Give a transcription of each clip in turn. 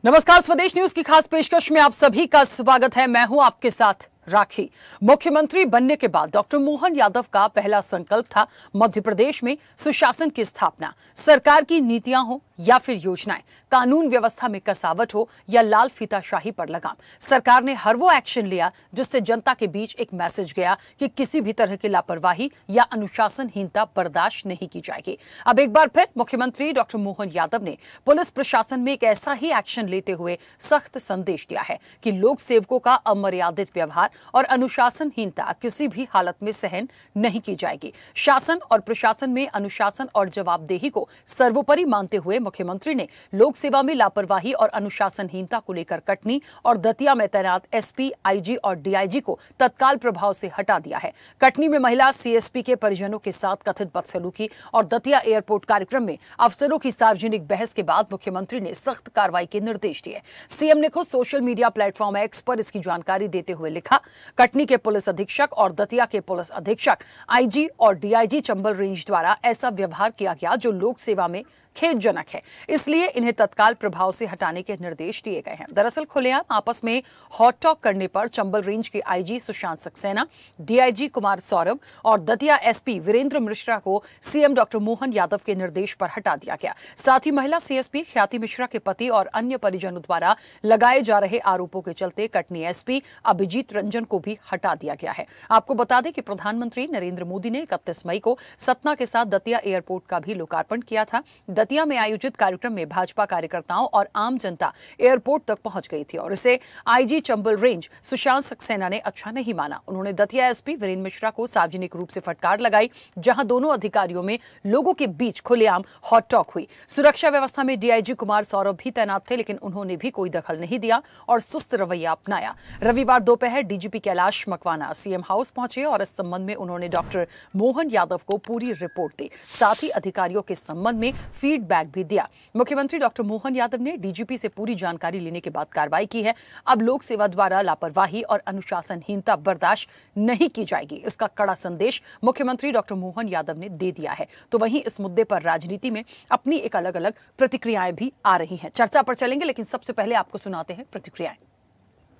नमस्कार, स्वदेश न्यूज की खास पेशकश में आप सभी का स्वागत है। मैं हूं आपके साथ राखी। मुख्यमंत्री बनने के बाद डॉक्टर मोहन यादव का पहला संकल्प था मध्य प्रदेश में सुशासन की स्थापना। सरकार की नीतियां हो या फिर योजनाएं, कानून व्यवस्था में कसावट हो या लाल फीताशाही पर लगाम, सरकार ने हर वो एक्शन लिया जिससे जनता के बीच एक मैसेज गया कि किसी भी तरह की लापरवाही या अनुशासनहीनता बर्दाश्त नहीं की जाएगी। अब एक बार फिर मुख्यमंत्री डॉक्टर मोहन यादव ने पुलिस प्रशासन में एक ऐसा ही एक्शन लेते हुए सख्त संदेश दिया है कि लोक सेवकों का अमर्यादित व्यवहार और अनुशासनहीनता किसी भी हालत में सहन नहीं की जाएगी। शासन और प्रशासन में अनुशासन और जवाबदेही को सर्वोपरि मानते हुए मुख्यमंत्री ने लोक सेवा में लापरवाही और अनुशासनहीनता को लेकर कटनी और दतिया में तैनात एसपी, आईजी और डीआईजी को तत्काल प्रभाव से हटा दिया है। कटनी में महिला सीएसपी के परिजनों के साथ कथित बदसलूकी और दतिया एयरपोर्ट कार्यक्रम में अफसरों की सार्वजनिक बहस के बाद मुख्यमंत्री ने सख्त कार्रवाई के निर्देश दिए। सीएम ने खुद सोशल मीडिया प्लेटफॉर्म एक्स पर इसकी जानकारी देते हुए लिखा, कटनी के पुलिस अधीक्षक और दतिया के पुलिस अधीक्षक, आईजी और डीआईजी चंबल रेंज द्वारा ऐसा व्यवहार किया गया जो लोक सेवा में खेदजनक है, इसलिए इन्हें तत्काल प्रभाव से हटाने के निर्देश दिए गए हैं। दरअसल खुलेआम आपस में हॉट टॉक करने पर चंबल रेंज के आईजी सुशांत सक्सेना, डीआईजी कुमार सौरभ और दतिया एसपी वीरेंद्र मिश्रा को सीएम डॉक्टर मोहन यादव के निर्देश पर हटा दिया गया। साथ ही महिला सीएसपी ख्याति मिश्रा के पति और अन्य परिजनों द्वारा लगाए जा रहे आरोपों के चलते कटनी एसपी अभिजीत रंजन को भी हटा दिया गया है। आपको बता दें कि प्रधानमंत्री नरेंद्र मोदी ने 31 मई को सतना के साथ दतिया एयरपोर्ट का भी लोकार्पण किया था। दतिया में आयोजित कार्यक्रम में भाजपा कार्यकर्ताओं और आम जनता एयरपोर्ट तक पहुंच गई थी और इसे आईजी चंबल रेंज सुशांत सक्सेना ने अच्छा नहीं माना। उन्होंने दतिया एसपी वीरेंद्र मिश्रा को सार्वजनिक रूप से फटकार लगाई, जहां दोनों अधिकारियों में लोगों के बीच खुलेआम हॉट टॉक हुई। सुरक्षा व्यवस्था में डीआईजी कुमार सौरभ भी तैनात थे, लेकिन उन्होंने भी कोई दखल नहीं दिया और सुस्त रवैया अपनाया। रविवार दोपहर DGP Kailash Makwana CM house पहुंचे और इस संबंध में उन्होंने डॉक्टर मोहन यादव को पूरी रिपोर्ट दी। साथ ही अधिकारियों के संबंध में फीडबैक भी दिया। मुख्यमंत्री डॉक्टर मोहन यादव ने डीजीपी से पूरी जानकारी लेने के बाद कार्रवाई की है। अब लोक सेवा द्वारा लापरवाही और अनुशासनहीनता बर्दाश्त नहीं की जाएगी, इसका कड़ा संदेश मुख्यमंत्री डॉक्टर मोहन यादव ने दे दिया है। तो वहीं इस मुद्दे पर राजनीति में अपनी एक अलग अलग प्रतिक्रियाएं भी आ रही हैं। चर्चा पर चलेंगे, लेकिन सबसे पहले आपको सुनाते हैं प्रतिक्रियाएं।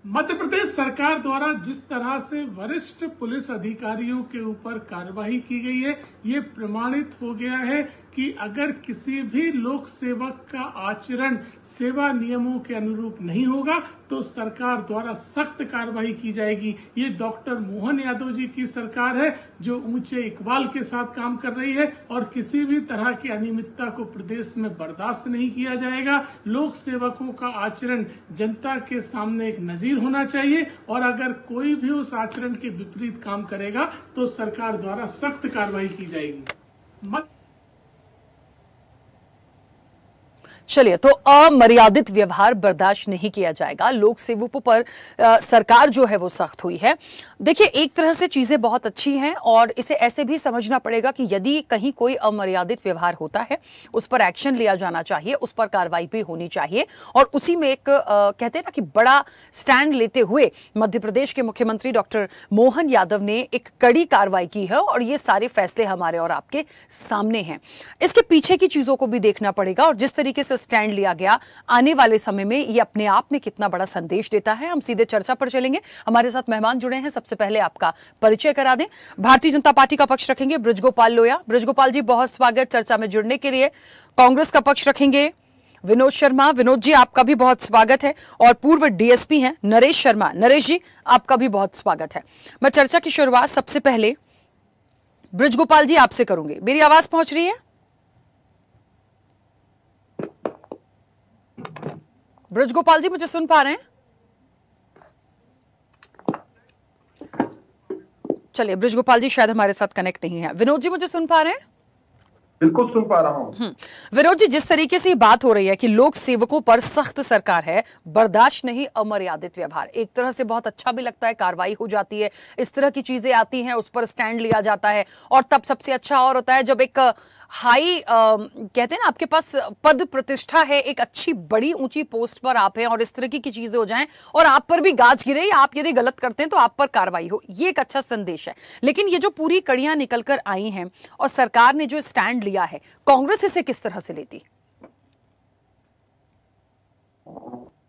मध्य प्रदेश सरकार द्वारा जिस तरह से वरिष्ठ पुलिस अधिकारियों के ऊपर कार्रवाई की गई है, ये प्रमाणित हो गया है कि अगर किसी भी लोक सेवक का आचरण सेवा नियमों के अनुरूप नहीं होगा तो सरकार द्वारा सख्त कार्रवाई की जाएगी। ये डॉक्टर मोहन यादव जी की सरकार है जो ऊंचे इकबाल के साथ काम कर रही है और किसी भी तरह की अनियमितता को प्रदेश में बर्दाश्त नहीं किया जाएगा। लोक सेवकों का आचरण जनता के सामने एक नजीर होना चाहिए और अगर कोई भी उस आचरण के विपरीत काम करेगा तो सरकार द्वारा सख्त कार्रवाई की जाएगी। चलिए, तो अमर्यादित व्यवहार बर्दाश्त नहीं किया जाएगा। लोक सेवकों पर सरकार जो है वो सख्त हुई है। देखिए, एक तरह से चीजें बहुत अच्छी हैं और इसे ऐसे भी समझना पड़ेगा कि यदि कहीं कोई अमर्यादित व्यवहार होता है, उस पर एक्शन लिया जाना चाहिए, उस पर कार्रवाई भी होनी चाहिए। और उसी में एक कहते हैं ना कि बड़ा स्टैंड लेते हुए मध्य प्रदेश के मुख्यमंत्री डॉक्टर मोहन यादव ने एक कड़ी कार्रवाई की है और ये सारे फैसले हमारे और आपके सामने हैं। इसके पीछे की चीजों को भी देखना पड़ेगा और जिस तरीके से स्टैंड लिया गया, आने वाले समय में ये अपने आप में कितना बड़ा संदेश देता है। हम सीधे चर्चा पर चलेंगे। हमारे साथ मेहमान जुड़े हैं। सबसे पहले आपका परिचय करा दें। भारतीय जनता पार्टी का पक्ष रखेंगे बृजगोपाल लोया। बृजगोपाल जी, बहुत स्वागत चर्चा में जुड़ने के लिए। कांग्रेस का पक्ष रखेंगे विनोद शर्मा। विनोद जी, आपका भी बहुत स्वागत है। और पूर्व डीएसपी हैं नरेश शर्मा। नरेश जी, आपका भी बहुत स्वागत है। मैं चर्चा की शुरुआत सबसे पहले बृजगोपाल जी आपसे करूंगी। मेरी आवाज पहुंच रही है? बृजगोपाल जी, मुझे सुन पा रहे हैं? चलिए, बृजगोपाल जी शायद हमारे साथ कनेक्ट नहीं है। विनोद जी, मुझे सुन पा रहे हैं? बिल्कुल सुन पा रहा हूं। विनोद जी, जिस तरीके से बात हो रही है कि लोक सेवकों पर सख्त सरकार है, बर्दाश्त नहीं अमर्यादित व्यवहार, एक तरह से बहुत अच्छा भी लगता है, कार्रवाई हो जाती है, इस तरह की चीजें आती हैं, उस पर स्टैंड लिया जाता है। और तब सबसे अच्छा और होता है जब एक हाई कहते हैं ना, आपके पास पद प्रतिष्ठा है, एक अच्छी बड़ी ऊंची पोस्ट पर आप हैं और इस तरह की चीजें हो जाएं और आप पर भी गाज गिरे, आप यदि गलत करते हैं तो आप पर कार्रवाई हो, ये एक अच्छा संदेश है। लेकिन ये जो पूरी कड़ियां निकल कर आई हैं और सरकार ने जो स्टैंड लिया है, कांग्रेस इसे किस तरह से लेती?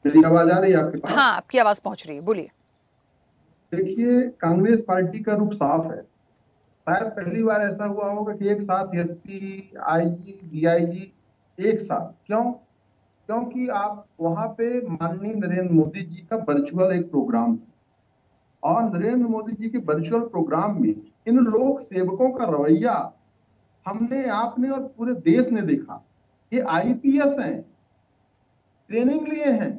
मेरी आवाज आ रही है आपके पास? हाँ, आपकी आवाज पहुंच रही है, बोलिए। देखिए, कांग्रेस पार्टी का रुख साफ है। शायद पहली बार ऐसा हुआ होगा कि एक साथ एसपी, आईजी, डीआईजी एक साथ। क्यों? क्योंकि आप वहां पे माननीय नरेंद्र मोदी जी का वर्चुअल एक प्रोग्राम था, और नरेंद्र मोदी जी के वर्चुअल प्रोग्राम में इन लोक सेवकों का रवैया हमने, आपने और पूरे देश ने देखा। ये आईपीएस हैं, ट्रेनिंग लिए हैं,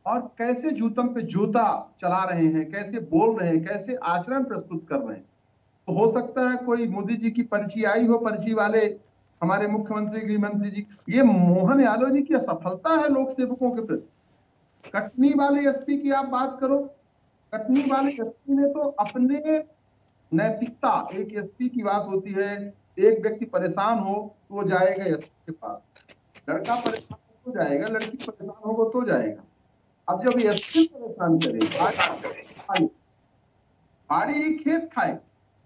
और कैसे जूतम पे जूता चला रहे हैं, कैसे बोल रहे हैं, कैसे आचरण प्रस्तुत कर रहे हैं। तो हो सकता है कोई मोदी जी की पर्ची आई हो, पर्ची वाले हमारे मुख्यमंत्री, गृह मंत्री जी। ये मोहन यादव जी की असफलता है लोक सेवकों के प्रति। कटनी वाले एसपी की आप बात करो, कटनी वाले एसपी ने तो अपने नैतिकता, एक एसपी की बात होती है, एक व्यक्ति परेशान हो तो वो जाएगा एसपी के पास, लड़का परेशान हो तो जाएगा, लड़की परेशान हो तो जाएगा। अब जब एसपी परेशान करे, बाड़ी खेत खाए,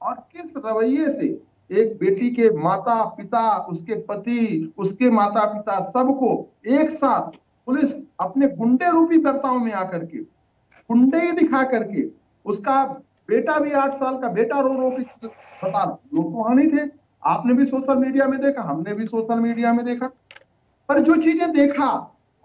और किस रवैये से एक बेटी के माता पिता, उसके पति, उसके माता पिता, सबको एक साथ पुलिस अपने गुंडे रूपी कर्ताओं में आकर के, गुंडे ही दिखा करके, उसका बेटा भी 8 साल का बेटा रो रो के बता, लोग तो वहां नहीं थे, आपने भी सोशल मीडिया में देखा, हमने भी सोशल मीडिया में देखा। पर जो चीजें देखा,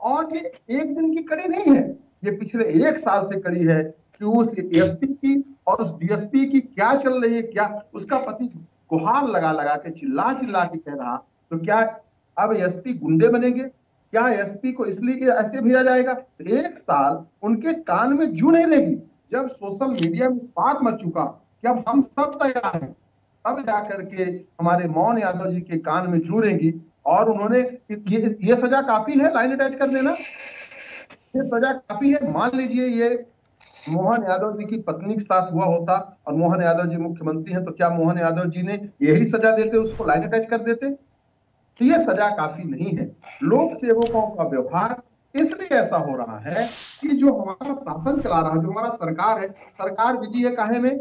और ये एक दिन की कड़ी नहीं है, ये पिछले 1 साल से कड़ी है कि उस एसपी की और उस डीएसपी की क्या चल रही है, क्या उसका पति गुहार लगा लगा के, चिल्ला चिल्ला के कह रहा, तो क्या अब एसपी गुंडे बनेंगे? क्या एसपी को इसलिए ऐसे भेजा जाएगा? 1 साल उनके कान में जू नहीं रहेगी। जब सोशल मीडिया में बात मच चुका कि अब हम सब तैयार हैं, तब जाकर के हमारे मोहन यादव जी के कान में जू रहेगी। और उन्होंने ये सजा काफी है, लाइन अटैच कर देना, ये सजा काफी है। मान लीजिए ये मोहन यादव जी की पत्नी के साथ हुआ होता और मोहन यादव जी मुख्यमंत्री हैं, तो क्या मोहन यादव जी ने यही सजा देते, उसको लाइन अटैच कर देते? तो ये सजा काफी नहीं है। लोक सेवकों का व्यवहार इसलिए ऐसा हो रहा है कि जो हमारा शासन चला रहा है, जो हमारा सरकार है, सरकार बिजी है काहे में?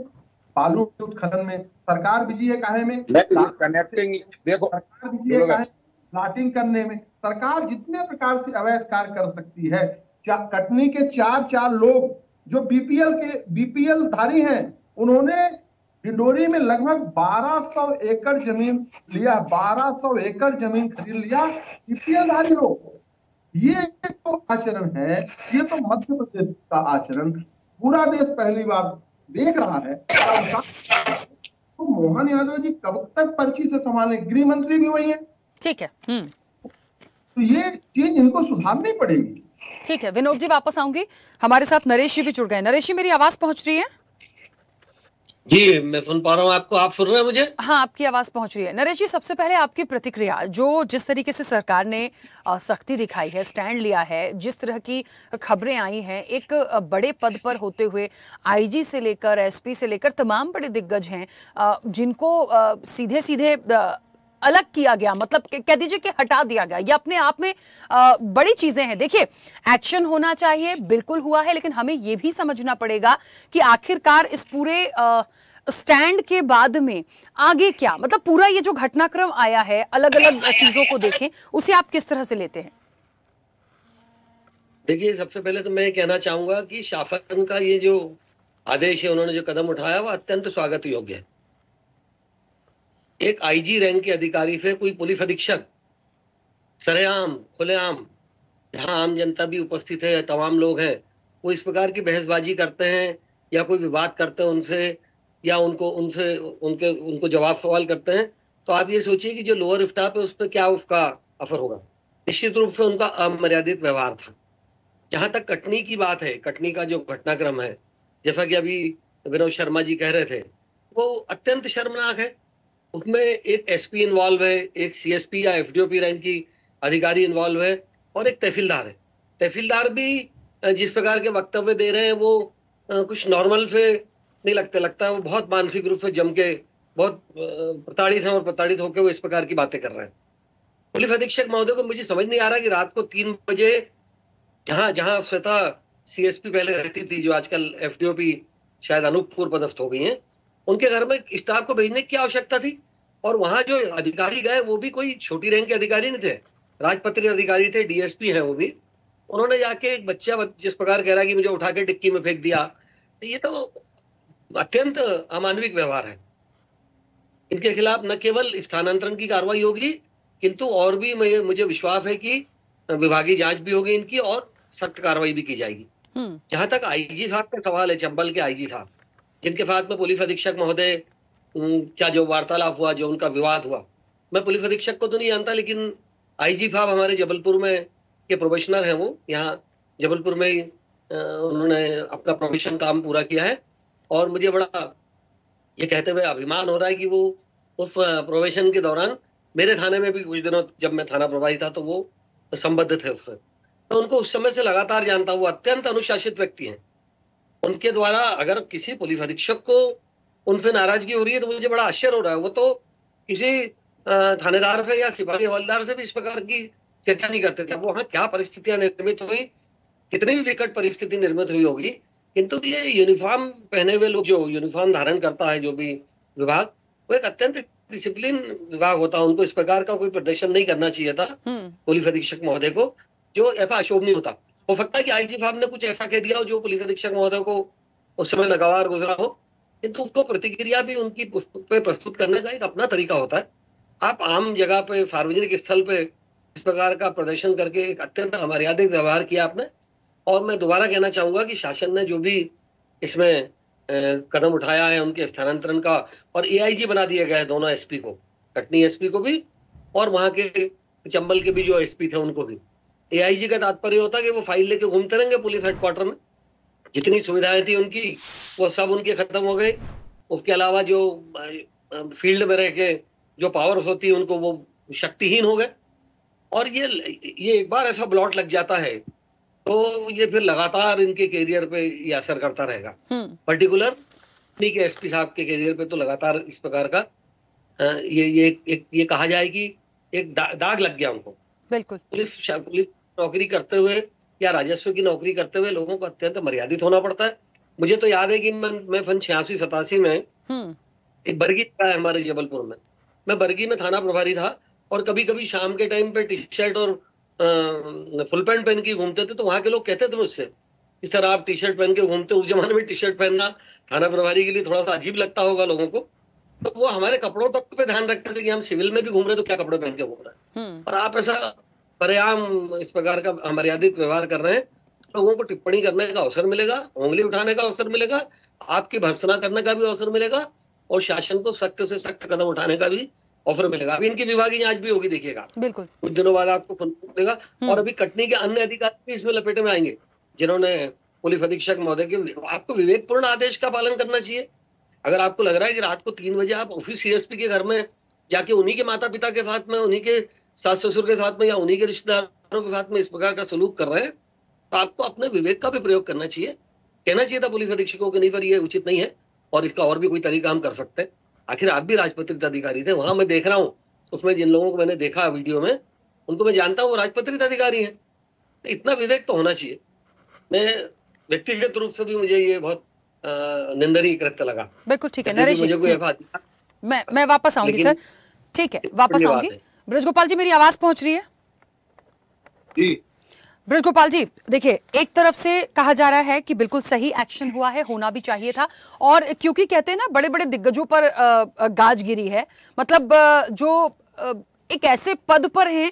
बालू उत्खनन में। सरकार बिजी है काहे में? कनेक्टिंग, देखो, सरकार बिजी है काहे? प्लाटिंग करने में। सरकार जितने प्रकार से अवैध कार्य कर सकती है। कटनी के 4 लोग जो बीपीएल धारी हैं, उन्होंने डिंडोरी में लगभग 1200 एकड़ जमीन लिया, 1200 एकड़ जमीन खरीद लिया बीपीएल धारी लोग। ये तो आचरण है, ये तो मध्य प्रदेश का आचरण पूरा देश पहली बार देख रहा है। तो मोहन यादव जी कब तक पर्ची से संभालें? गृह मंत्री भी वही है। ठीक है। तो ये चीज इनको सुधारनी पड़ेगी। ठीक है, विनोद जी वापस आऊंगी। हमारे साथ नरेश जी भी जुड़ गए। नरेश जी, मेरी आवाज पहुंच रही है? जी, मैं सुन पा रहा हूं आपको। आप सुन रहे हैं मुझे? हाँ, आपकी आवाज पहुंच रही है। नरेश जी, सबसे पहले आपकी प्रतिक्रिया, जो जिस तरीके से सरकार ने सख्ती दिखाई है, स्टैंड लिया है, जिस तरह की खबरें आई हैं, एक बड़े पद पर होते हुए आईजी से लेकर एसपी से लेकर तमाम बड़े दिग्गज हैं जिनको सीधे सीधे अलग किया गया, मतलब कह दीजिए कि हटा दिया गया। ये अपने आप में बड़ी चीजें हैं। देखिए, एक्शन होना चाहिए, बिल्कुल हुआ है, लेकिन हमें यह भी समझना पड़ेगा कि आखिरकार इस पूरे स्टैंड के बाद में आगे क्या, मतलब पूरा ये जो घटनाक्रम आया है, अलग अलग चीजों को देखें, उसे आप किस तरह से लेते हैं? देखिए, सबसे पहले तो मैं कहना चाहूंगा कि शासन का ये जो आदेश है, उन्होंने जो कदम उठाया, वो अत्यंत स्वागत योग्य है। एक आईजी रैंक के अधिकारी से कोई पुलिस अधीक्षक सरेआम, खुलेआम, जहां आम जनता भी उपस्थित है, तमाम लोग हैं, वो इस प्रकार की बहसबाजी करते हैं या कोई विवाद करते हैं उनसे, या उनको जवाब सवाल करते हैं, तो आप ये सोचिए कि जो लोअर स्टाफ है उस पर क्या उसका असर होगा। निश्चित रूप से उनका अमर्यादित व्यवहार था। जहां तक कटनी की बात है, कटनी का जो घटनाक्रम है, जैसा कि अभी विनोद शर्मा जी कह रहे थे, वो अत्यंत शर्मनाक है। उसमें एक एसपी इन्वॉल्व है, एक सीएसपी या एफडीओपी रैंक की अधिकारी इन्वॉल्व है, और एक तहसीलदार है। तहसीलदार भी जिस प्रकार के वक्तव्य दे रहे हैं वो कुछ नॉर्मल से नहीं लगता है। वो बहुत मानसिक रूप से जम के बहुत प्रताड़ित हैं, और प्रताड़ित होकर वो इस प्रकार की बातें कर रहे हैं। पुलिस अधीक्षक महोदय को मुझे समझ नहीं आ रहा कि रात को 3 बजे जहां श्वेता सीएसपी पहले रहती थी, जो आजकल एफडीओपी शायद अनूपपुर पदस्थ हो गई हैं, उनके घर में स्टाफ को भेजने की क्या आवश्यकता थी? और वहां जो अधिकारी गए वो भी कोई छोटी रैंक के अधिकारी नहीं थे, राजपत्रित अधिकारी थे, डीएसपी हैं वो भी। उन्होंने जाके एक बच्चा जिस प्रकार कह रहा है कि मुझे उठा के डिक्की में फेंक दिया, तो ये तो अत्यंत अमानविक व्यवहार है। इनके खिलाफ न केवल स्थानांतरण की कार्रवाई होगी, किंतु और भी मुझे विश्वास है कि विभागीय जांच भी होगी इनकी और सख्त कार्रवाई भी की जाएगी। जहां तक आईजी साहब का सवाल है, चंबल के आईजी साहब, जिनके साथ में पुलिस अधीक्षक महोदय क्या जो वार्तालाप हुआ, जो उनका विवाद हुआ, मैं पुलिस अधीक्षक को तो नहीं जानता, लेकिन आईजी साहब हमारे जबलपुर में के प्रोबेशनर हैं। वो यहाँ जबलपुर में उन्होंने अपना प्रोबेशन काम पूरा किया है और मुझे बड़ा ये कहते हुए अभिमान हो रहा है कि वो उस प्रोबेशन के दौरान मेरे थाने में भी कुछ दिनों जब मैं थाना प्रभारी था तो वो संबद्ध थे उससे, तो उनको उस समय से लगातार जानता हूँ। वो अत्यंत अनुशासित व्यक्ति हैं। उनके द्वारा अगर किसी पुलिस अधीक्षक को उनसे नाराजगी हो रही है तो मुझे बड़ा आश्चर्य हो रहा है। वो तो किसी थानेदार से या सिपाही हवलदार से भी इस प्रकार की चर्चा नहीं करते थे। वहां क्या परिस्थितियां निर्मित हुई, कितनी भी विकट परिस्थिति निर्मित हुई होगी, किंतु ये यूनिफॉर्म पहने हुए लोग, जो यूनिफॉर्म धारण करता है जो भी विभाग, वो एक अत्यंत डिसिप्लिन विभाग होता है। उनको इस प्रकार का कोई प्रदर्शन नहीं करना चाहिए था पुलिस अधीक्षक महोदय को, जो ऐसा अशोभनीय होता। हो सकता है कि आईजी साहब ने कुछ ऐसा कह दिया हो जो पुलिस अधीक्षक महोदय को उस समय नागवार गुजरा हो, किंतु उसको प्रतिक्रिया भी उनकी पे प्रस्तुत करने का एक अपना तरीका होता है। आप आम जगह पे, सार्वजनिक स्थल पे इस प्रकार का प्रदर्शन करके एक अत्यंत अमर्यादित व्यवहार किया आपने। और मैं दोबारा कहना चाहूंगा कि शासन ने जो भी इसमें कदम उठाया है उनके स्थानांतरण का, और एआईजी बना दिया गया है दोनों एसपी को, कटनी एसपी को भी और वहां के चंबल के भी जो एसपी थे उनको भी। एआईजी का तात्पर्य होता है कि वो फाइल लेके घूमते रहेंगे पुलिस हेडक्वार्टर में, जितनी सुविधाएं थी उनकी वो सब उनके खत्म हो गए। उसके अलावा जो फील्ड में रह के जो पावर्स होती है उनको वो शक्तिहीन हो गए। और ये एक बार ऐसा ब्लॉट लग जाता है तो ये फिर लगातार इनके कैरियर पे ये असर करता रहेगा। पर्टिकुलर के एसपी साहब के कैरियर पे तो लगातार इस प्रकार का ये कहा जाए कि एक दाग लग गया उनको। बिल्कुल। पुलिस नौकरी करते हुए या राजस्व की नौकरी करते हुए लोगों को अत्यंत मर्यादित होना पड़ता है। मुझे तो याद है कि मैं सन 86-87 में एक बरगी था हमारे जबलपुर में, मैं बरगी में थाना प्रभारी था और कभी कभी शाम के टाइम पे टी शर्ट और फुल पैंट पहन के घूमते थे, तो वहां के लोग कहते थे मुझसे, इस तरह आप टी शर्ट पहन के घूमते। उस जमाने में टी शर्ट पहनना थाना प्रभारी के लिए थोड़ा सा अजीब लगता होगा लोगों को, तो वो हमारे कपड़ों तक पे ध्यान रखते थे कि हम सिविल में भी घूम रहे तो क्या कपड़े पहन के घूम रहे हैं। और आप ऐसा पर्याम इस प्रकार का अमर्यादित व्यवहार कर रहे हैं, लोगों को टिप्पणी करने का अवसर मिलेगा, उंगली उठाने का अवसर मिलेगा, आपकी भर्त्सना करने का भी अवसर मिलेगा और शासन को सख्त से सख्त कदम उठाने का भी ऑफर मिलेगा। अभी इनकी विभागीय जांच भी होगी, देखिएगा बिल्कुल कुछ दिनों बाद आपको फोन मिलेगा। और अभी कटनी के अन्य अधिकारी भी इसमें लपेटे में आएंगे जिन्होंने पुलिस अधीक्षक महोदय के। आपको विवेकपूर्ण आदेश का पालन करना चाहिए। अगर आपको लग रहा है कि रात को 3 बजे आप ऑफिस सीएसपी के घर में जाके उन्हीं के माता पिता के साथ में, उन्हीं के सास ससुर के साथ में या उन्हीं के रिश्तेदारों के साथ में इस प्रकार का सलूक कर रहे हैं, तो आपको अपने विवेक का भी प्रयोग करना चाहिए। कहना चाहिए था पुलिस अधीक्षकों के, नहीं पर ये उचित नहीं है और इसका और भी कोई तरीका हम कर सकते हैं। आखिर आप भी राजपत्रित अधिकारी थे। वहां मैं देख रहा हूँ उसमें जिन लोगों को मैंने देखा वीडियो में, उनको मैं जानता हूँ वो राजपत्रित अधिकारी हैं। इतना विवेक तो होना चाहिए। मैं व्यक्तिगत रूप से भी मुझे ये बहुत निंदनीय कृत्य लगा। बिल्कुल ठीक है नरेश जी, मैं वापस आऊंगी सर। ठीक है, वापस आऊंगी। ब्रजगोपाल जी, मेरी आवाज पहुंच रही है? जी ब्रजगोपाल जी, देखिए, एक तरफ से कहा जा रहा है कि बिल्कुल सही एक्शन हुआ है, होना भी चाहिए था। और क्योंकि कहते हैं ना, बड़े बड़े दिग्गजों पर गाज गिरी है, मतलब जो एक ऐसे पद पर हैं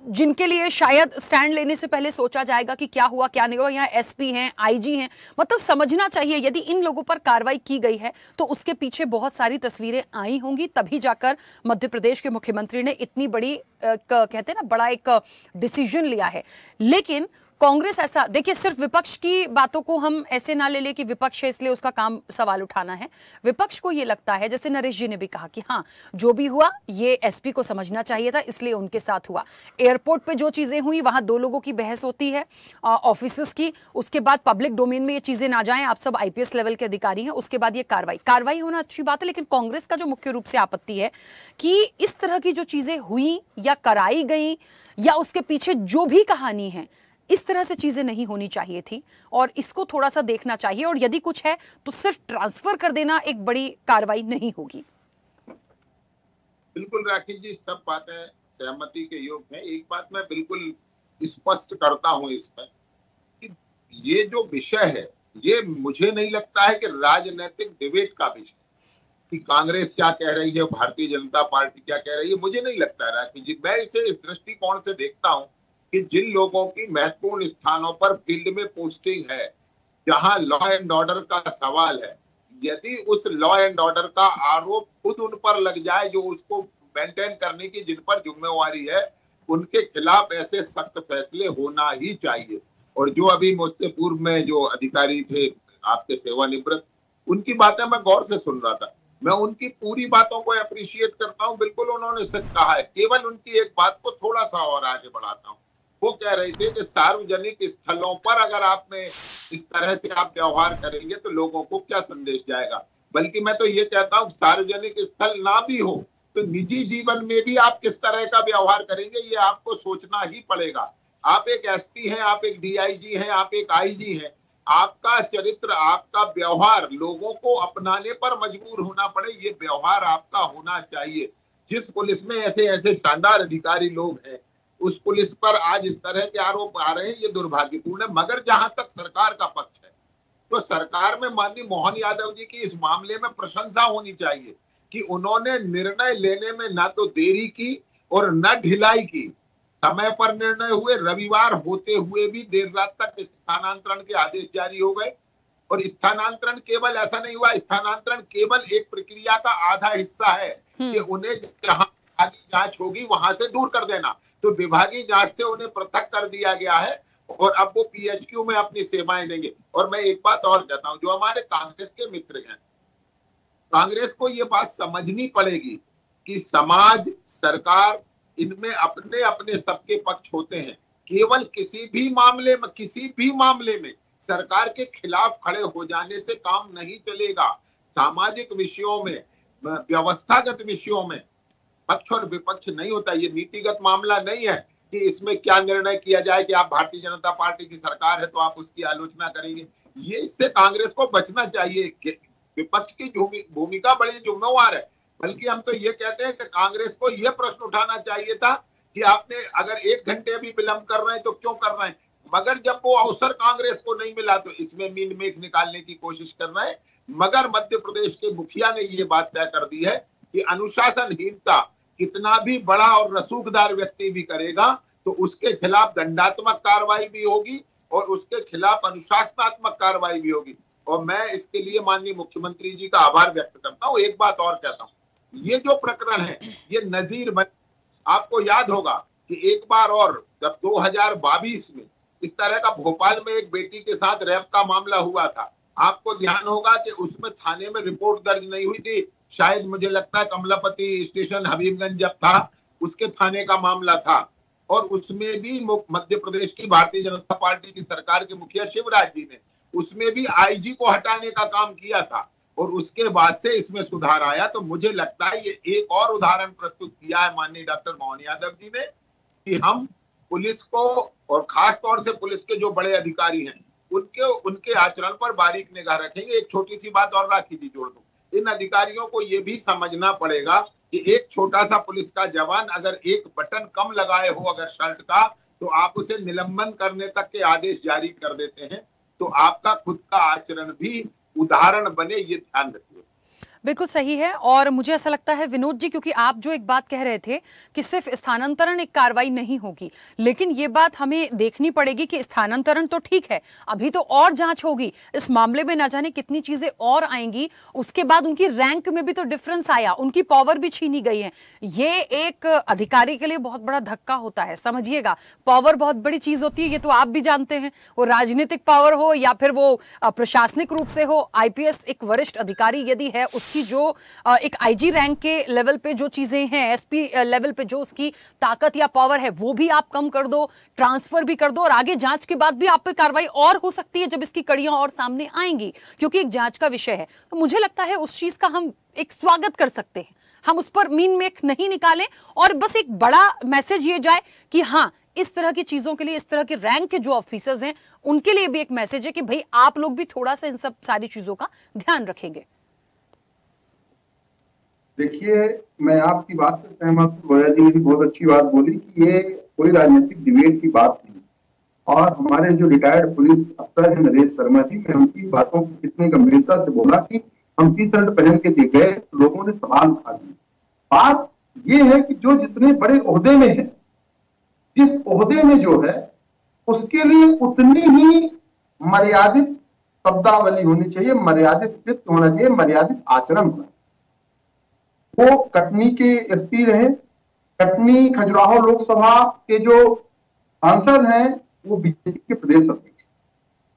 जिनके लिए शायद स्टैंड लेने से पहले सोचा जाएगा कि क्या हुआ क्या नहीं हुआ। यहाँ एसपी हैं, आईजी हैं, मतलब समझना चाहिए यदि इन लोगों पर कार्रवाई की गई है तो उसके पीछे बहुत सारी तस्वीरें आई होंगी, तभी जाकर मध्य प्रदेश के मुख्यमंत्री ने इतनी बड़ी कहते हैं ना, बड़ा एक डिसीजन लिया है। लेकिन कांग्रेस ऐसा, देखिए, सिर्फ विपक्ष की बातों को हम ऐसे ना ले ले कि विपक्ष है इसलिए उसका काम सवाल उठाना है। विपक्ष को ये लगता है, जैसे नरेश जी ने भी कहा, कि हाँ, जो भी हुआ ये एसपी को समझना चाहिए था, इसलिए उनके साथ हुआ। एयरपोर्ट पे जो चीजें हुई, वहां 2 लोगों की बहस होती है ऑफिसर्स की, उसके बाद पब्लिक डोमेन में ये चीजें ना जाएं, आप सब आईपीएस लेवल के अधिकारी हैं, उसके बाद ये कार्रवाई होना अच्छी बात है। लेकिन कांग्रेस का जो मुख्य रूप से आपत्ति है कि इस तरह की जो चीजें हुई या कराई गई या उसके पीछे जो भी कहानी है, इस तरह से चीजें नहीं होनी चाहिए थी और इसको थोड़ा सा देखना चाहिए। और यदि कुछ है तो सिर्फ ट्रांसफर कर देना एक बड़ी कार्रवाई नहीं होगी। बिल्कुल राखी जी, सब बातें सहमति के योग है। एक बात मैं बिल्कुल स्पष्ट करता हूं इसमें कि ये जो विषय है ये मुझे नहीं लगता है कि राजनीतिक डिबेट का विषय, कि कांग्रेस क्या कह रही है, भारतीय जनता पार्टी क्या कह रही है, मुझे नहीं लगता है राकेश जी। मैं इसे इस दृष्टिकोण से देखता हूं कि जिन लोगों की महत्वपूर्ण स्थानों पर फील्ड में पोस्टिंग है, जहां लॉ एंड ऑर्डर का सवाल है, यदि उस लॉ एंड ऑर्डर का आरोप खुद उन पर लग जाए जो उसको मेंटेन करने की जिन पर जिम्मेवारी है, उनके खिलाफ ऐसे सख्त फैसले होना ही चाहिए। और जो अभी मुझसे पूर्व में जो अधिकारी थे आपके सेवानिवृत्त, उनकी बातें मैं गौर से सुन रहा था, मैं उनकी पूरी बातों को अप्रिशिएट करता हूं, बिल्कुल उन्होंने सच कहा है। केवल उनकी एक बात को थोड़ा सा और आगे बढ़ाता हूं। वो कह रहे थे कि सार्वजनिक स्थलों पर अगर आप में इस तरह से आप व्यवहार करेंगे तो लोगों को क्या संदेश जाएगा। बल्कि मैं तो ये कहता हूं सार्वजनिक स्थल ना भी हो तो निजी जीवन में भी आप किस तरह का व्यवहार करेंगे ये आपको सोचना ही पड़ेगा। आप एक एसपी हैं, आप एक डीआईजी हैं, आप एक आईजी हैं, आपका चरित्र, आपका व्यवहार लोगों को अपनाने पर मजबूर होना पड़े, ये व्यवहार आपका होना चाहिए। जिस पुलिस में ऐसे ऐसे शानदार अधिकारी लोग हैं, उस पुलिस पर आज इस तरह के आरोप आ रहे हैं, ये दुर्भाग्यपूर्ण है। मगर जहां तक सरकार का पक्ष है तो सरकार में माननीय मोहन यादव जी की इस मामले में प्रशंसा होनी चाहिए कि उन्होंने निर्णय लेने में ना तो देरी की और न ढिलाई की। समय पर निर्णय हुए, रविवार होते हुए भी देर रात तक स्थानांतरण के आदेश जारी हो गए। और स्थानांतरण केवल ऐसा नहीं हुआ, स्थानांतरण केवल एक प्रक्रिया का आधा हिस्सा है कि उन्हें जहां विभागीय जांच होगी वहां से दूर कर देना। तो विभागीय जांच से उन्हें पृथक कर दिया गया है और अब वो पीएचक्यू में अपनी सेवाएं देंगे। और मैं एक बात और कहता हूं, जो हमारे कांग्रेस के मित्र हैं, कांग्रेस को ये बात समझनी पड़ेगी कि समाज, सरकार, इनमें अपने अपने सबके पक्ष होते हैं। केवल किसी भी मामले में सरकार के खिलाफ खड़े हो जाने से काम नहीं चलेगा। सामाजिक विषयों में, व्यवस्थागत विषयों में पक्ष और विपक्ष नहीं होता। ये नीतिगत मामला नहीं है कि इसमें क्या निर्णय किया जाए कि आप भारतीय जनता पार्टी की सरकार है तो आप उसकी आलोचना करेंगे। ये इससे कांग्रेस को बचना चाहिए। विपक्ष की भूमिका बड़ी जिम्मेवार है। बल्कि हम तो ये कहते हैं कि कांग्रेस को यह प्रश्न उठाना चाहिए था कि आपने अगर 1 घंटे भी विलंब कर रहे हैं तो क्यों कर रहे हैं। मगर जब वो अवसर कांग्रेस को नहीं मिला तो इसमें मीन मेख निकालने की कोशिश कर रहे हैं। मगर मध्य प्रदेश के मुखिया ने ये बात तय कर दी है कि अनुशासनहीनता कितना भी बड़ा और रसूखदार व्यक्ति भी करेगा तो उसके खिलाफ दंडात्मक कार्रवाई भी होगी और उसके खिलाफ अनुशासनात्मक कार्रवाई भी होगी। और मैं इसके लिए माननीय मुख्यमंत्री जी का आभार व्यक्त करता हूँ। एक बात और कहता हूँ, ये जो प्रकरण है ये नजीर बन, आपको याद होगा कि एक बार और जब 2022 में इस तरह का भोपाल में एक बेटी के साथ रेप का मामला हुआ था, आपको ध्यान होगा कि उसमें थाने में रिपोर्ट दर्ज नहीं हुई थी। शायद मुझे लगता है कमलापति स्टेशन हबीबगंज जब था उसके थाने का मामला था। और उसमें भी मध्य प्रदेश की भारतीय जनता पार्टी की सरकार के मुखिया शिवराज जी ने उसमें भी आईजी को हटाने का काम किया था और उसके बाद से इसमें सुधार आया। तो मुझे लगता है ये एक और उदाहरण प्रस्तुत किया है माननीय डॉक्टर मोहन यादव जी ने कि हम पुलिस को और खास तौर से पुलिस के जो बड़े अधिकारी हैं उनके आचरण पर बारीक निगाह रखेंगे। एक छोटी सी बात और राखी जी जोड़ दूं, इन अधिकारियों को ये भी समझना पड़ेगा कि एक छोटा सा पुलिस का जवान अगर एक बटन कम लगाए हो अगर शर्ट का, तो आप उसे निलंबन करने तक के आदेश जारी कर देते हैं। तो आपका खुद का आचरण भी उदाहरण बने, ये ध्यान रखिए। बिल्कुल सही है। और मुझे ऐसा लगता है विनोद जी, क्योंकि आप जो एक बात कह रहे थे कि सिर्फ स्थानांतरण एक कार्रवाई नहीं होगी, लेकिन ये बात हमें देखनी पड़ेगी कि स्थानांतरण तो ठीक है, अभी तो और जांच होगी इस मामले में, ना जाने कितनी चीजें और आएंगी। उसके बाद उनकी रैंक में भी तो डिफरेंस आया, उनकी पावर भी छीनी गई है। ये एक अधिकारी के लिए बहुत बड़ा धक्का होता है। समझिएगा, पावर बहुत बड़ी चीज होती है, ये तो आप भी जानते हैं। वो राजनीतिक पावर हो या फिर वो प्रशासनिक रूप से हो, आईपीएस एक वरिष्ठ अधिकारी यदि है, की जो एक आईजी रैंक के लेवल पे जो चीजें हैं, एसपी लेवल पे जो उसकी ताकत या पावर है, वो भी आप कम कर दो, ट्रांसफर भी कर दो, और आगे जांच के बाद भी आप पर कार्रवाई और हो सकती है जब इसकी कड़ियां और सामने आएंगी, क्योंकि एक जांच का विषय है। तो मुझे लगता है उस चीज का हम एक स्वागत कर सकते हैं, हम उस पर मीन मेख नहीं निकालें और बस एक बड़ा मैसेज ये जाए कि हाँ, इस तरह की चीजों के लिए, इस तरह के रैंक के जो ऑफिसर्स हैं उनके लिए भी एक मैसेज है कि भाई आप लोग भी थोड़ा सा इन सब सारी चीजों का ध्यान रखेंगे। देखिए, मैं आपकी बात से सहमत हूँ। भैया जी ने भी बहुत अच्छी बात बोली कि ये कोई राजनीतिक डिबेट की बात नहीं, और हमारे जो रिटायर्ड पुलिस अफसर हैं नरेश शर्मा जी, मैं उनकी बातों को कितनी गंभीरता से बोला कि हम टी-शर्ट पहन के गए, लोगों ने सवाल उठा दिए। बात ये है कि जो जितने बड़े ओहदे में है, जिस ओहदे में जो है उसके लिए उतनी ही मर्यादित शब्दावली होनी चाहिए, मर्यादित कृत्य होना चाहिए, मर्यादित आचरण होना। वो कटनी के एसपी रहे, कटनी खजुराहो लोकसभा के जो सांसद हैं वो बीजेपी के प्रदेश अध्यक्ष,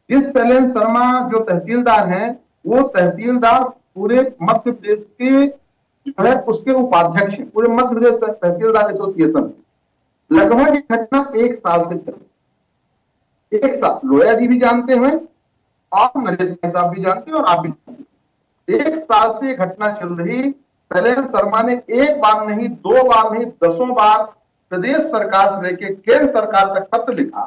जिस शैलेंद्र शर्मा जो तहसीलदार हैं वो तहसीलदार पूरे मध्य प्रदेश के जो है उसके उपाध्यक्ष हैं, पूरे मध्य प्रदेश तहसीलदार एसोसिएशन। लगभग घटना 1 साल से चली, 1 साल लोया जी भी जानते हैं और नरेश साहब भी जानते हैं और आप भी जानते हैं। 1 साल से घटना चल रही। शैलेंद्र शर्मा ने 1 बार नहीं, 2 बार नहीं, 10 बार प्रदेश सरकार से लेकर केंद्र सरकार तक पत्र लिखा।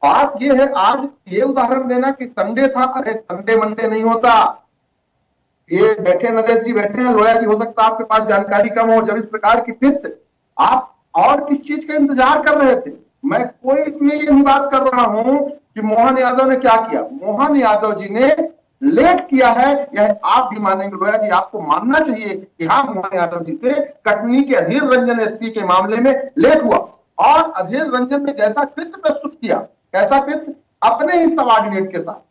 बात यह है, आज ये उदाहरण देना कि संडे था, अरे संडे मंडे नहीं होता। ये बैठे नरेश जी बैठे हैं, लोया जी हो सकता है आपके पास जानकारी कम हो, जब इस प्रकार की फिर आप और किस चीज का इंतजार कर रहे थे? मैं कोई इसमें ये नहीं बात कर रहा हूं कि मोहन यादव ने क्या किया। मोहन यादव जी ने लेट किया है, यह आप भी मानेंगे लोया जी, आपको मानना चाहिए कि हाँ मोहन यादव जी से कटनी के अधीर रंजन एसपी के मामले में लेट हुआ। और अधीर रंजन ने जैसा कृत्य प्रस्तुत किया, कैसा कृत्य, अपने ही सबऑर्डिनेट के साथ,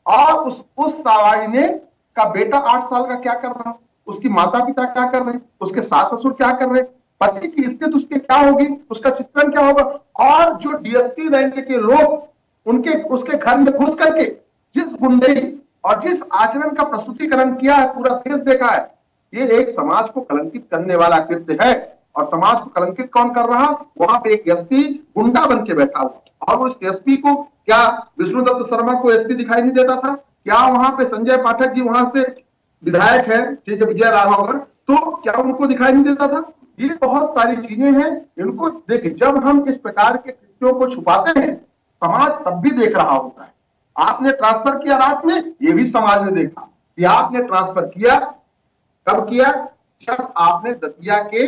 और उस सबऑर्डिनेट का बेटा 8 साल का क्या कर रहा, उसकी माता पिता क्या कर रहे, उसके सास ससुर क्या कर रहे, पति की स्थिति उसके क्या होगी, उसका चित्रण क्या होगा। और जो डीएसपी रैंक के लोग उसके घर में घुस करके जिस गुंडई और जिस आचरण का प्रस्तुतिकरण किया है, पूरा देश देखा है। ये एक समाज को कलंकित करने वाला कृत्य है। और समाज को कलंकित कौन कर रहा, वहां पे एक एसपी गुंडा बन के बैठा हुआ। और उस एसपी को क्या विष्णुदत्त शर्मा को एसपी दिखाई नहीं देता था? क्या वहां पे संजय पाठक जी वहां से विधायक है, ठीक है, विजय राघव, तो क्या उनको दिखाई नहीं देता था? ये बहुत सारी चीजें हैं, इनको देखिए, जब हम इस प्रकार के कृत्यों को छुपाते हैं समाज तब भी देख रहा होता है। आपने ट्रांसफर किया रात में, ये भी समाज ने देखा कि आपने ट्रांसफर किया, कब किया? जब आपने दतिया के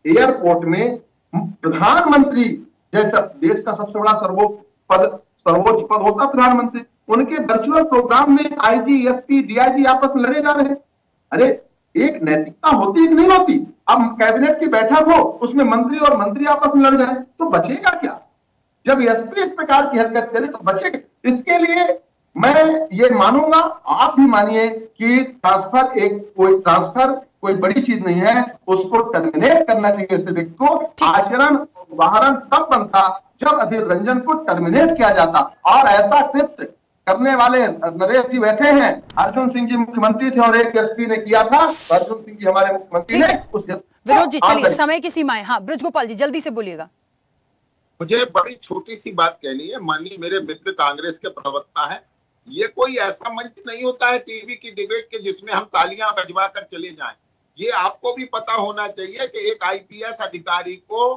एयरपोर्ट में प्रधानमंत्री, जैसा देश का सबसे बड़ा सर्वोच्च पद होता प्रधानमंत्री, उनके वर्चुअल प्रोग्राम में आईजी, एसपी, डीआईजी आपस में लड़े जा रहे हैं। अरे एक नैतिकता होती कि नहीं होती? अब कैबिनेट की बैठक हो, उसमें मंत्री और मंत्री आपस में लड़ जाए तो बचेगा क्या? जब एसपी इस प्रकार की हरकत करे तो बचेगा। इसके लिए मैं ये मानूंगा, आप भी मानिए कि ट्रांसफर कोई बड़ी चीज नहीं है, उसको टर्मिनेट करना चाहिए। इस व्यक्ति को आचरण उदाहरण तब बनता जब अधीर रंजन को टर्मिनेट किया जाता। और ऐसा कृत्य करने वाले नरेश जी बैठे हैं, अर्जुन सिंह जी मुख्यमंत्री थे और एक एसपी ने किया था, अर्जुन सिंह जी हमारे मुख्यमंत्री ने उस। विनोद जी चलिए, समय की सीमाएं। हाँ ब्रजगोपाल जी जल्दी से बोलिएगा। मुझे बड़ी छोटी सी बात कहनी है। माननीय मेरे मित्र कांग्रेस के प्रवक्ता हैं, ये कोई ऐसा मंच नहीं होता है टीवी की डिबेट के जिसमें हम तालियां बजवा कर चले जाएं। ये आपको भी पता होना चाहिए कि एक आईपीएस अधिकारी को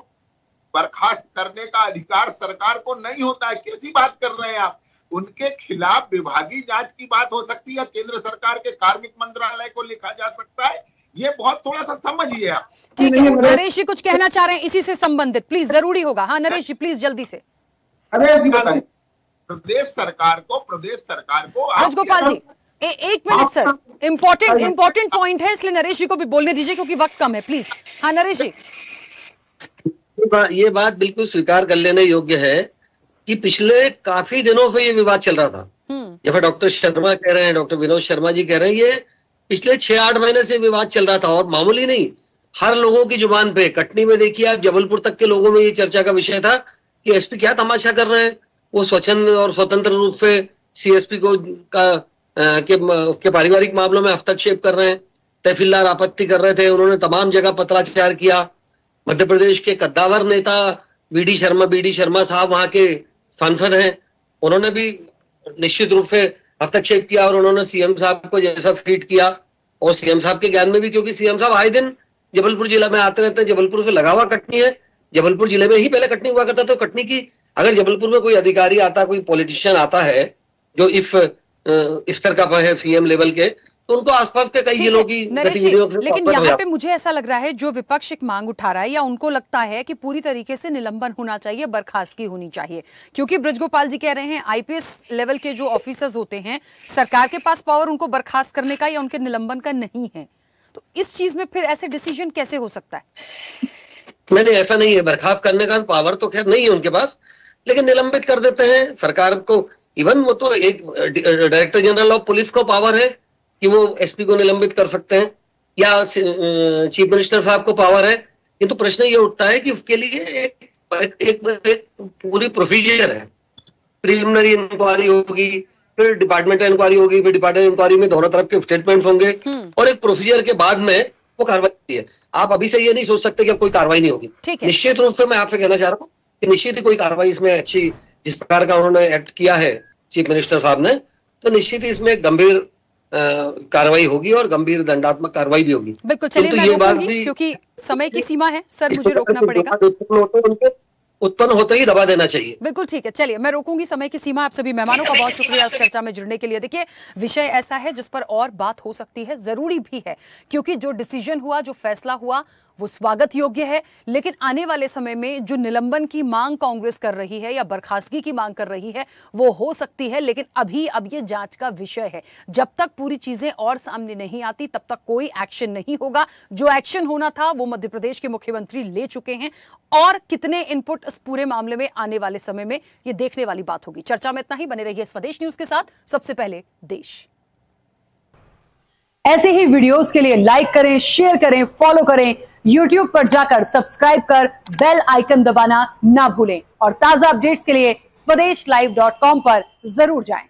बर्खास्त करने का अधिकार सरकार को नहीं होता है। कैसी बात कर रहे हैं आप? उनके खिलाफ विभागीय जांच की बात हो सकती है, केंद्र सरकार के कार्मिक मंत्रालय को लिखा जा सकता है। ये बहुत थोड़ा सा समझिए आप। ठीक है, नरेश जी कुछ कहना चाह रहे हैं इसी से संबंधित, प्लीज, जरूरी होगा। हाँ नरेश जी प्लीज जल्दी से। प्रदेश सरकार को राजगोपाल जी 1 मिनट सर, इंपॉर्टेंट पॉइंट है, इसलिए नरेश जी को भी बोलने दीजिए क्योंकि वक्त कम है, प्लीज। हाँ नरेश जी। ये बात बिल्कुल स्वीकार कर लेने योग्य है कि पिछले काफी दिनों से ये विवाद चल रहा था। जैसे डॉक्टर शर्मा कह रहे हैं, डॉक्टर विनोद शर्मा जी कह रहे हैं, ये पिछले 6-8 महीने से विवाद चल रहा था। और मामूली नहीं, हर लोगों की जुबान पे, कटनी में देखिए आप, जबलपुर तक के लोगों में ये चर्चा का विषय था कि एसपी क्या तमाशा कर रहे हैं। वो स्वच्छंद और स्वतंत्र रूप से सीएसपी को उसके पारिवारिक मामलों में हस्तक्षेप कर रहे हैं। तहसीलदार आपत्ति कर रहे थे, उन्होंने तमाम जगह पत्राचार किया। मध्य प्रदेश के कद्दावर नेता बीडी शर्मा साहब वहां के सांसद हैं, उन्होंने भी निश्चित रूप से हस्तक्षेप किया और उन्होंने सीएम साहब को जैसा फीट किया। और सीएम साहब के ज्ञान में भी, क्योंकि सीएम साहब आए दिन जबलपुर जिला में आते रहते हैं, जबलपुर से लगा हुआ कटनी है, जबलपुर जिले में ही पहले कटनी हुआ करता। तो कटनी की, अगर जबलपुर में कोई अधिकारी आता, कोई पॉलिटिशियन आता है जो इस तरह का है सीएम लेवल के, तो उनको आसपास के कई जिलों की गतिविधियों से, लेकिन यहाँ पे मुझे ऐसा लग रहा है जो विपक्ष एक मांग उठा रहा है या उनको लगता है कि पूरी तरीके से निलंबन होना चाहिए, बर्खास्तगी होनी चाहिए, क्योंकि ब्रजगोपाल जी कह रहे हैं आईपीएस लेवल के जो ऑफिसर्स होते हैं सरकार के पास पावर उनको बर्खास्त करने का या उनके निलंबन का नहीं है। तो इस चीज में फिर ऐसे डिसीजन कैसे हो सकता है? नहीं, ऐसा नहीं है, बर्खास्त करने का पावर तो खैर नहीं है उनके पास, लेकिन निलंबित कर देते हैं सरकार को। इवन वो तो एक डायरेक्टर जनरल ऑफ पुलिस को पावर है कि वो एसपी को निलंबित कर सकते हैं, या चीफ मिनिस्टर साहब को पावर है। किंतु प्रश्न ये उठता है कि उसके लिए एक पूरी प्रोसीजर है। प्रिलिमिनरी इंक्वायरी होगी, फिर डिपार्टमेंटल इंक्वायरी होगी, फिर डिपार्टमेंटल इंक्वायरी में दोनों तरफ के स्टेटमेंट्स होंगे और एक प्रोसीजर के बाद में वो कार्रवाई होती है। आप अभी से ये नहीं सोच सकते कि अब कोई कार्रवाई नहीं होगी। निश्चित रूप से मैं आपसे कहना चाह रहा हूँ कि निश्चित ही कोई कार्रवाई इसमें अच्छी, जिस प्रकार का उन्होंने एक्ट किया है चीफ मिनिस्टर साहब ने, तो निश्चित ही इसमें गंभीर कार्रवाई होगी और गंभीर दंडात्मक कार्रवाई भी होगी। बिल्कुल, चलिए मैं रोकूंगी क्योंकि समय की सीमा है सर, मुझे रोकना पड़ेगा। उत्पन्न होते ही दबा देना चाहिए। बिल्कुल ठीक है, चलिए मैं रोकूंगी, समय की सीमा। आप सभी मेहमानों का बहुत शुक्रिया इस चर्चा में जुड़ने के लिए। देखिए विषय ऐसा है जिस पर और बात हो सकती है, जरूरी भी है, क्योंकि जो डिसीजन हुआ, जो फैसला हुआ वो स्वागत योग्य है, लेकिन आने वाले समय में जो निलंबन की मांग कांग्रेस कर रही है या बर्खास्तगी की मांग कर रही है वो हो सकती है, लेकिन अभी अब ये जांच का विषय है। जब तक पूरी चीजें और सामने नहीं आती तब तक कोई एक्शन नहीं होगा। जो एक्शन होना था वो मध्य प्रदेश के मुख्यमंत्री ले चुके हैं, और कितने इनपुट इस पूरे मामले में आने वाले समय में ये देखने वाली बात होगी। चर्चा में इतना ही, बने रहिए स्वदेश न्यूज के साथ। सबसे पहले देश। ऐसे ही वीडियोस के लिए लाइक करें, शेयर करें, फॉलो करें, YouTube पर जाकर सब्सक्राइब कर बेल आइकन दबाना ना भूलें, और ताजा अपडेट्स के लिए स्वदेशलाइव.com पर जरूर जाएं।